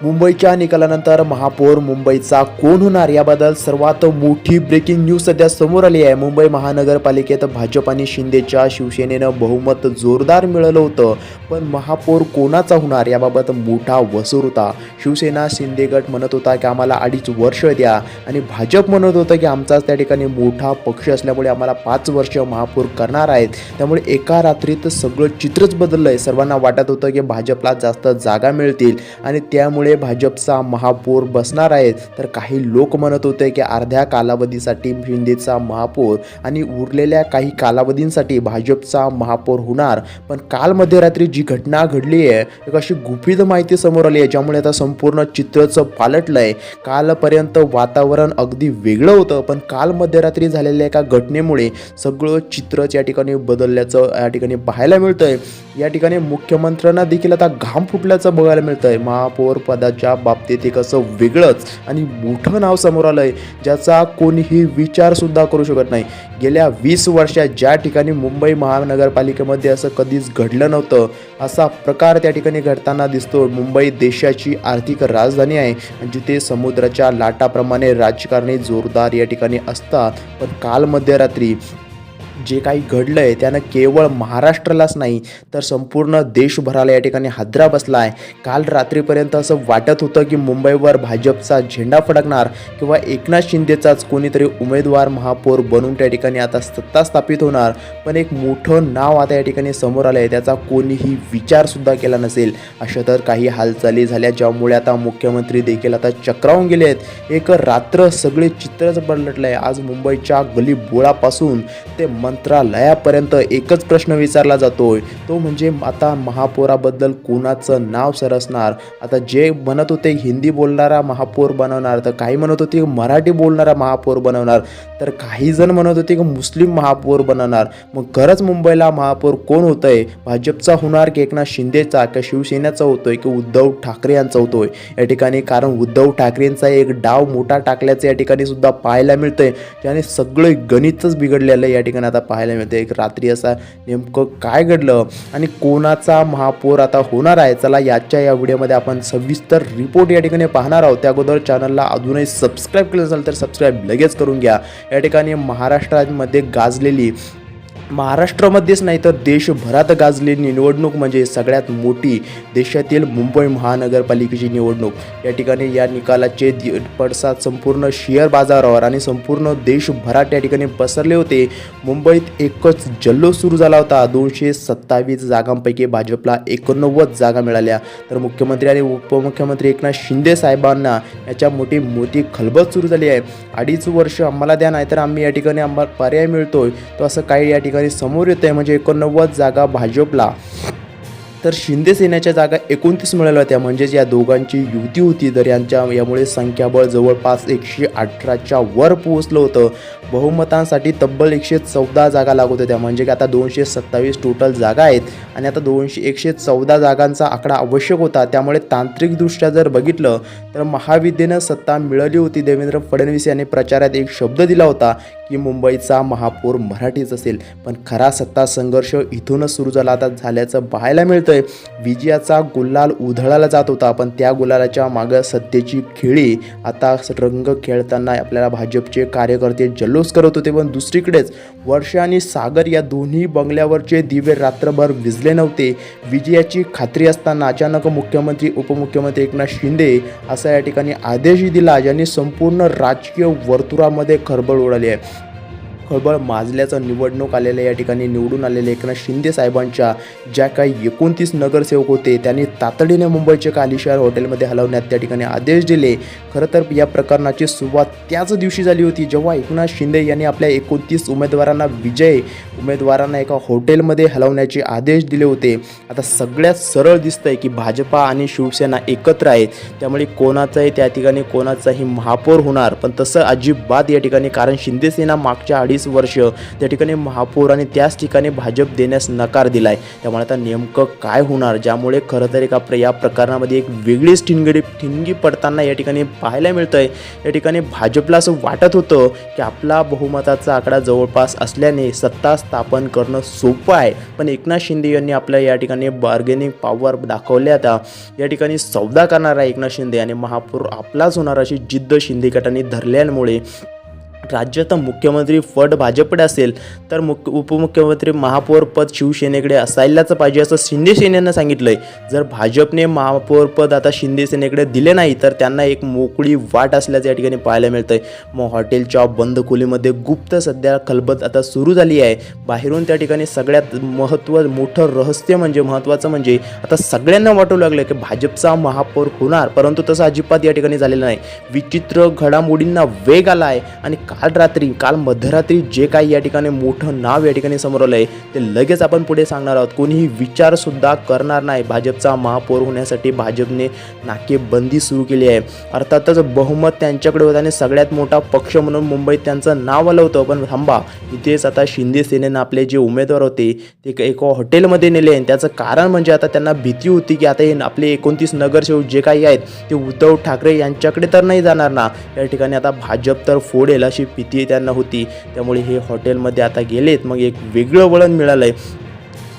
मुंबईच्या निकालानंतर महापौर मुंबईचा कोण होणार याबद्दल सर्वात मोठी ब्रेकिंग न्यूज सध्या समोर आली आहे। मुंबई महानगरपालिकेत भाजप आणि शिंदेच्या शिवसेनेनं बहुमत जोरदार मिळवलं होतं, पण महापौर कोणाचा होणार याबाबत मोठा वसूर होता। शिवसेना शिंदे गट म्हणत होता की आम्हाला 2.5 वर्ष द्या आणि भाजप म्हणत होतं की आमचाच त्या ठिकाणी मोठा पक्ष असल्यामुळे आम्हाला 5 वर्ष महापौर करणार आहेत। त्यामुळे एका रात्रीत सगळं चित्रच बदललंय। सर्वांना वाटत होतं की भाजपला जास्त जागा मिळतील आणि त्यामुळे भाजपचा महापौर बसणार आहेत, तर काही लोक म्हणत होते की अर्ध्या कालावधीसाठी शिंदेचा महापौर आणि उरलेल्या काही कालावधींसाठी भाजपचा महापौर होणार। पण काल मध्यरात्री जी घटना घडली आहे एक अशी गुपित माहिती समोर आली आहे, ज्यामुळे आता संपूर्ण चित्रच पालटलंय। कालपर्यंत वातावरण अगदी वेगळं होतं, पण काल मध्यरात्री झालेल्या एका घटनेमुळे सगळं चित्रच या ठिकाणी बदलल्याचं या ठिकाणी पाहायला मिळतंय। या ठिकाणी मुख्यमंत्र्यांना देखील आता घाम फुटल्याचं बघायला मिळतंय। महापौर पदाच्या बाबतीत एक असं वेगळंच आणि मोठं नाव समोर आलंय, ज्याचा कोणीही विचार सुद्धा करू शकत नाही। गेल्या 20 वर्षात ज्या ठिकाणी मुंबई महानगरपालिकेमध्ये असं कधीच घडलं नव्हतं, असा प्रकार त्या ठिकाणी घडताना दिसतो। मुंबई देशाची आर्थिक राजधानी आहे आणि जिथे समुद्राच्या लाटाप्रमाणे राजकारणी जोरदार या ठिकाणी असतात, पण काल मध्यरात्री जे काही घडलं आहे त्यानं केवळ महाराष्ट्रालाच नाही तर संपूर्ण देशभराला या ठिकाणी हादरा बसला आहे। काल रात्रीपर्यंत असं वाटत होतं की मुंबईवर भाजपचा झेंडा फडकणार किंवा एकनाथ शिंदेचाच कोणीतरी उमेदवार महापौर बनून त्या ठिकाणी आता सत्ता स्थापित होणार, पण एक मोठं नाव आता या ठिकाणी समोर आलं आहे, त्याचा कोणीही विचारसुद्धा केला नसेल। अशा तर काही हालचाली झाल्या ज्यामुळे आता मुख्यमंत्री देखील आता चक्रावून गेले आहेत। एक रात्र सगळे चित्रच पलटलं आहे। आज मुंबईच्या गलीबोळापासून ते मंत्रालयापर्यंत एकच प्रश्न विचारला जातोय, तो म्हणजे आता महापौराबद्दल कोणाचं नाव सरसणार। आता जे म्हणत होते हिंदी बोलणारा महापौर बनवणार, तर काही म्हणत होते मराठी बोलणारा महापौर बनवणार, तर काही जण म्हणत होते की मुस्लिम महापौर बनवणार। मग खरंच मुंबईला महापौर कोण होतंय? भाजपचा होणार की एकनाथ शिंदेचा की शिवसेनेचा होतोय की उद्धव ठाकरे यांचा होतोय या ठिकाणी? कारण उद्धव ठाकरेंचा एक डाव मोठा टाकल्याचं या ठिकाणी सुद्धा पाहायला मिळतंय, ज्याने सगळे गणितच बिघडलेलं या ठिकाणी आता पाहायला मिळते। एक रात्री असा नेमकं काय घडलं आणि कोणाचा महापौर आता होणार आहे, चला याच्या या व्हिडिओमध्ये आपण सविस्तर रिपोर्ट या ठिकाणी पाहणार आहोत। त्या अगोदर चॅनलला अजूनही सबस्क्राईब केलं असेल तर सबस्क्राईब लगेच करून घ्या। या ठिकाणी महाराष्ट्रामध्ये गाजलेली, महाराष्ट्रामध्येच नाही तर देशभरात गाजलेली निवडणूक म्हणजे सगळ्यात मोठी देशातील मुंबई महानगरपालिकेची निवडणूक। या ठिकाणी या निकालाचे पडसाद संपूर्ण शेअर बाजारावर आणि संपूर्ण देशभरात या ठिकाणी पसरले होते। मुंबईत एकच जल्लोष सुरू झाला होता। 227 जागांपैकी भाजपला 89 जागा मिळाल्या, तर मुख्यमंत्री आणि उपमुख्यमंत्री एकनाथ शिंदे साहेबांना याच्या मोठी खलबत सुरू झाली आहे। 2.5 वर्ष आम्हाला द्या, नाहीतर आम्ही या ठिकाणी आम्हाला पर्याय मिळतोय, तो असं काही या ठिकाणी समोर येत आहे। म्हणजे 89 जागा भाजपला, तर शिंदे सेनेच्या जागा 29 मिळाल्या होत्या, म्हणजेच या दोघांची युती होती। तर यामुळे संख्याबळ जवळपास 118च्या वर पोहोचलं होतं। बहुमतांसाठी तब्बल 114 जागा लागत होत्या, म्हणजे की आता 227 टोटल जागा आहेत आणि आता 114 जागांचा आकडा आवश्यक होता। त्यामुळे तांत्रिकदृष्ट्या जर बघितलं तर महायुतीनं सत्ता मिळवली होती। देवेंद्र फडणवीस यांनी प्रचारात एक शब्द दिला होता की मुंबईचा महापौर मराठीच असेल, पण खरा सत्ता संघर्ष इथूनच सुरू झाला आता झाल्याचं पाहायला मिळतंय। विजयाचा गुलाल उधळला जात होता, पण त्या गुलालाच्या मागे सत्तेची खेळी आता रंग खेळताना आपल्याला भाजपचे कार्यकर्ते जल्लोष करत होते। पण दुसरीकडेच वर्षा आणि सागर या दोन्ही बंगल्यावरचे दिवे रात्रभर विझले नव्हते। विजयाची खात्री असताना अचानक मुख्यमंत्री उपमुख्यमंत्री एकनाथ शिंदे असा या ठिकाणी आदेश दिला, ज्यांनी संपूर्ण राजकीय वर्तुळामध्ये खळबळ उडाली आहे। खळबळ माजल्याचं निवडणूक आलेल्या या ठिकाणी निवडून आलेले एकनाथ शिंदे साहेबांच्या ज्या काही 29 नगरसेवक होते त्यांनी तातडीने मुंबईचे कालीशहर हॉटेलमध्ये हलवण्यात त्या ठिकाणी आदेश दिले। खरं तर या प्रकरणाची सुरुवात त्याच दिवशी झाली होती जेव्हा एकनाथ शिंदे यांनी आपल्या 29 उमेदवारांना एका हॉटेलमध्ये हलवण्याचे आदेश दिले होते। आता सगळ्यात सरळ दिसतंय की भाजपा आणि शिवसेना एकत्र आहेत, त्यामुळे कोणाचाही त्या ठिकाणी कोणाचाही महापौर होणार, पण तसं अजिबात या ठिकाणी, कारण शिंदे सेना मागच्या अडीच वर्ष त्या ठिकाणी महापौर आणि त्याच ठिकाणी भाजप देण्यास नकार दिला आहे. त्यामुळे आता नेमकं काय होणार, ज्यामुळे खरं तर या प्रकरणामध्ये एक वेगळीच ठिणगी पडताना या ठिकाणी पाहायला मिळतं आहे. या ठिकाणी भाजपला असं वाटत होतं की आपला बहुमताचा आकडा जवळपास असल्याने सत्ता स्थापन करणं सोपं आहे, पण एकनाथ शिंदे यांनी आपल्या या ठिकाणी बार्गेनिंग पॉवर दाखवले. आता या ठिकाणी सौदा करणार आहे एकनाथ शिंदे आणि महापौर आपलाच होणार अशी जिद्द शिंदे गटाने धरल्यामुळे राज्यात मुख्यमंत्री पद भाजपकडे असेल तर उपमुख्यमंत्री महापौर पद शिवसेनेकडे असायलाच पाहिजे असं शिंदे सेनेनं सांगितलंय. जर भाजपने महापौर पद आता शिंदे सेनेकडे दिले नाही तर त्यांना एक मोकळी वाट असल्याचं या ठिकाणी पाहायला मिळतंय. मग हॉटेलच्या बंद खोलीमध्ये गुप्त सध्या खलबत आता सुरू झाली आहे. बाहेरून त्या ठिकाणी सगळ्यात मोठं रहस्य महत्त्वाचं म्हणजे आता सगळ्यांना वाटू लागलं की भाजपचा महापौर होणार, परंतु तसं अजिबात या ठिकाणी झालेलं नाही. विचित्र घडामोडींना वेग आला आहे आणि काल मध्यरात्री जे काही या ठिकाणी मोठं नाव या ठिकाणी समोर आलं आहे ते लगेच आपण पुढे सांगणार आहोत. कोणीही विचारसुद्धा करणार नाही. भाजपचा महापौर होण्यासाठी भाजपने नाकेबंदी सुरू केली आहे. अर्थातच बहुमत त्यांच्याकडे होतं आणि सगळ्यात मोठा पक्ष म्हणून मुंबईत त्यांचं नाव आलं होतं. पण थांबा, इथेच आता शिंदे सेनेनं आपले जे उमेदवार होते ते एका हॉटेलमध्ये नेले आणि त्याचं कारण म्हणजे आता त्यांना भीती होती की आता हे आपले 29 नगरसेवक जे काही आहेत ते उद्धव ठाकरे यांच्याकडे तर नाही जाणार ना. या ठिकाणी आता भाजप तर फोडेल अशी भीती त्यांना होती. त्यामुळे हे हॉटेलमध्ये आता गेलेत. मग एक वेगळं वळण मिळालंय.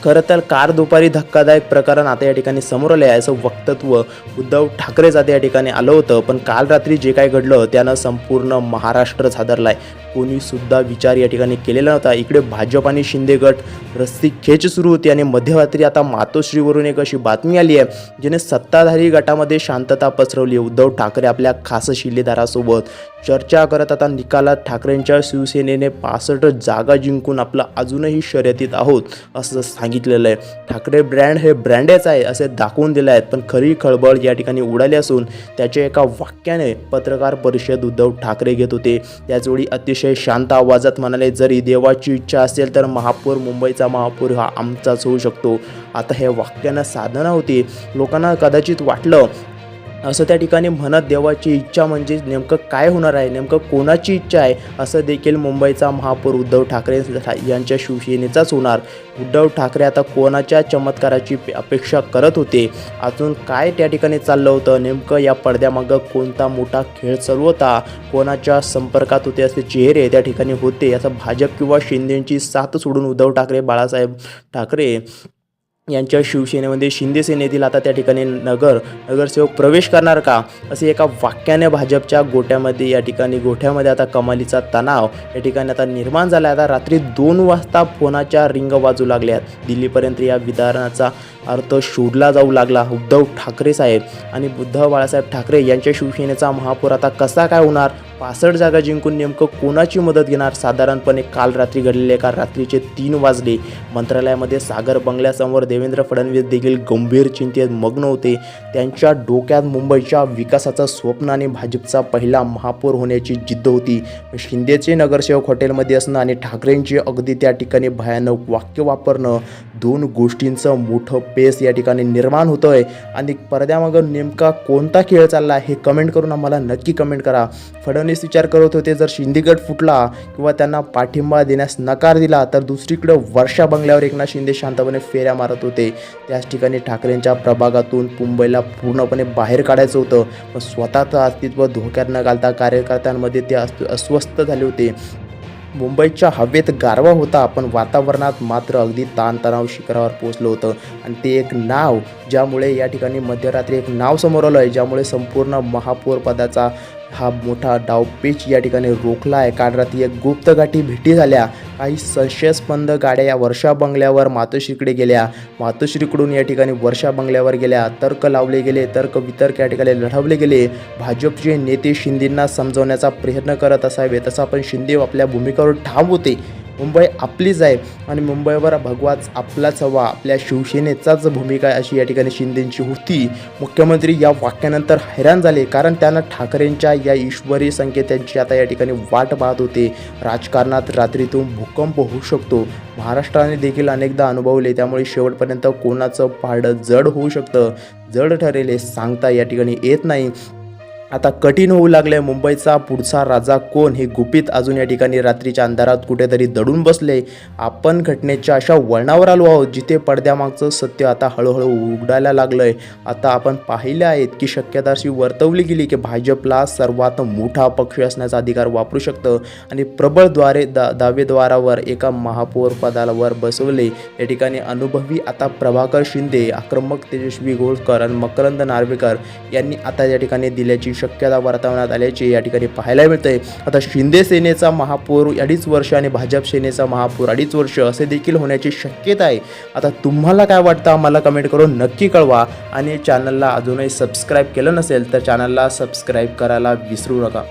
खरं तर दुपारी धक्कादायक प्रकरण आता या ठिकाणी समोर आले आहे असं वक्तव्य उद्धव ठाकरेच आता या ठिकाणी आलं होतं. पण काल रात्री जे काय घडलं त्यानं संपूर्ण महाराष्ट्रच हादरला आहे. कोणीसुद्धा विचार या ठिकाणी केलेला नव्हता. इकडे भाजप आणि शिंदे गट रस्सी खेच सुरू होती आणि मध्यरात्री आता मातोश्रीवरून एक अशी बातमी आली आहे जिने सत्ताधारी गटामध्ये शांतता पसरवली. उद्धव ठाकरे आपल्या खास शिलेदारासोबत चर्चा करत आता निकालात ठाकरेंच्या शिवसेनेने 65 जागा जिंकून आपलं अजूनही शर्यतीत आहोत असं सांगितलेलं आहे. ठाकरे ब्रँड हे ब्रँडेच आहे असे दाखवून दिले आहेत. पण खरी खळबळ या ठिकाणी उडाली असून त्याच्या एका वाक्याने पत्रकार परिषद उद्धव ठाकरे घेत होते. त्याचवेळी अतिशय शांत आवाजात म्हणाले, जरी देवाची इच्छा असेल तर मुंबईचा महापौर हा आमचाच होऊ शकतो. आता हे वाक्यानं साधना होती. लोकांना कदाचित वाटलं असं त्या ठिकाणी म्हणत देवाची इच्छा म्हणजे नेमकं काय होणार आहे, नेमकं कोणाची इच्छा आहे असं देखील मुंबईचा महापौर उद्धव ठाकरे यांच्या शिवसेनेचाच होणार. उद्धव ठाकरे आता कोणाच्या चमत्काराची अपेक्षा करत होते, अजून काय त्या ठिकाणी चाललं होतं, नेमकं या पडद्यामागं कोणता मोठा खेळ चालू होता, कोणाच्या संपर्कात होते असे चेहरे त्या ठिकाणी होते. असं भाजप किंवा शिंदेची साथ सोडून उद्धव ठाकरे बाळासाहेब ठाकरे यांच्या शिवसेनेमध्ये शिंदे सेनेतील आता त्या ठिकाणी नगरसेवक प्रवेश करणार का असे एका वाक्याने भाजपच्या गोठ्यामध्ये आता कमालीचा तणाव या ठिकाणी आता निर्माण झाला. आता रात्री 2 वाजता फोनाच्या रिंग वाजू लागल्यात. दिल्लीपर्यंत या विधानाचा अर्थ शोधला जाऊ लागला. उद्धव ठाकरे साहेब आणि उद्धव बाळासाहेब ठाकरे यांच्या शिवसेनेचा महापौर आता कसा काय होणार, 65 जागा जिंकून नेमकं कोणाची मदत घेणार. साधारणपणे काल रात्री घडलेले एका रात्रीचे 3 वाजले. मंत्रालयामध्ये सागर बंगल्यासमोर देवेंद्र फडणवीस देखील गंभीर चिंतेत मग्न होते. त्यांच्या डोक्यात मुंबईच्या विकासाचं स्वप्न आणि भाजपचा पहिला महापौर होण्याची जिद्द होती. शिंदेचे नगरसेवक हॉटेलमध्ये असणं आणि ठाकरेंचे अगदी त्या ठिकाणी भयानक वाक्य वापरणं, 2 गोष्टींचं मोठं पेस या ठिकाणी निर्माण होतोय. आणि पडद्यामागं नेमका कोणता खेळ चालला हे कमेंट करून आम्हाला नक्की कमेंट करा. फडणवीस विचार करत होते जर शिंदे गट फुटला किंवा त्यांना पाठिंबा देण्यास नकार दिला तर दुसरीकडे वर्षा बंगल्यावर एकनाथ शिंदे शांतपणे फेऱ्या मारत होते. त्याच ठिकाणी ठाकरेंच्या प्रभागातून मुंबईला पूर्णपणे बाहेर काढायचं होतं. पण स्वतःचं अस्तित्व धोक्यात न घालता कार्यकर्त्यांमध्ये ते अस्वस्थ झाले होते. मुंबईच्या हवेत गारवा होता, पण वातावरणात मात्र अगदी ताणतणाव शिखरावर पोचलं होतं. आणि ते एक नाव, ज्यामुळे या ठिकाणी मध्यरात्री एक नाव समोर आलं आहे, ज्यामुळे संपूर्ण महापौर पदाचा हा मोठा डावपेच या ठिकाणी रोखला आहे. काल रात्री एक गुप्तगाठी भेटी झाल्या. काही संशयास्पद गाड्या या वर्षा बंगल्यावर मातोश्रीकडे गेल्या, मातोश्रीकडून या ठिकाणी वर्षा बंगल्यावर गेल्या. तर्क लावले गेले, तर्क वितर्क या ठिकाणी लढवले गेले. भाजपचे नेते शिंदेंना समजवण्याचा प्रयत्न करत असावे, तसा पण शिंदे आपल्या भूमिकेवर ठाम होते. मुंबई आपलीच आहे आणि मुंबईवर भगवाच आपलाच हवा, आपल्या शिवसेनेचाच भूमिका अशी या ठिकाणी शिंदेंची होती. मुख्यमंत्री या वाक्यानंतर हैराण झाले, कारण त्यांना ठाकरेंच्या या ईश्वरी संकेतांची आता या ठिकाणी वाट पाहत होते. राजकारणात रात्रीतून भूकंप होऊ शकतो, महाराष्ट्राने देखील अनेकदा अनुभवले. त्यामुळे शेवटपर्यंत कोणाचं पारडं जड होऊ शकतं, जड ठरेल हे सांगता या ठिकाणी येत नाही. आता कठीण होऊ लागले. मुंबईचा पुढचा राजा कोण हे गुपित अजून या ठिकाणी रात्रीच्या अंधारात कुठेतरी दडून बसले. आपण घटनेच्या अशा वळणावर आलो आहोत जिथे पडद्यामागचं सत्य आता हळूहळू उघडायला लागलंय. आता आपण पाहिले आहेत की शक्यता अशी वर्तवली गेली की भाजपला सर्वात मोठा पक्ष असण्याचा अधिकार वापरू शकतं आणि प्रबळ दावेद्वारावर एका महापौर पदावर बसवले. या ठिकाणी अनुभवी आता प्रभाकर शिंदे, आक्रमक तेजस्वी घोळकर आणि मकरंद नार्वेकर यांनी आता या ठिकाणी दिल्याची शक्यता वर्तवण्यात आल्याचे या ठिकाणी पाहायला मिळते. आता शिंदे सेनेचा महापौर 2.5 वर्ष आणि भाजप सेनेचा महापौर 2.5 वर्ष असे देखील होण्याची शक्यता आहे. आता तुम्हाला काय वाटतं आम्हाला कमेंट करून नक्की कळवा आणि चॅनलला अजूनही सबस्क्राईब केलं नसेल तर चॅनलला सबस्क्राईब करायला विसरू नका.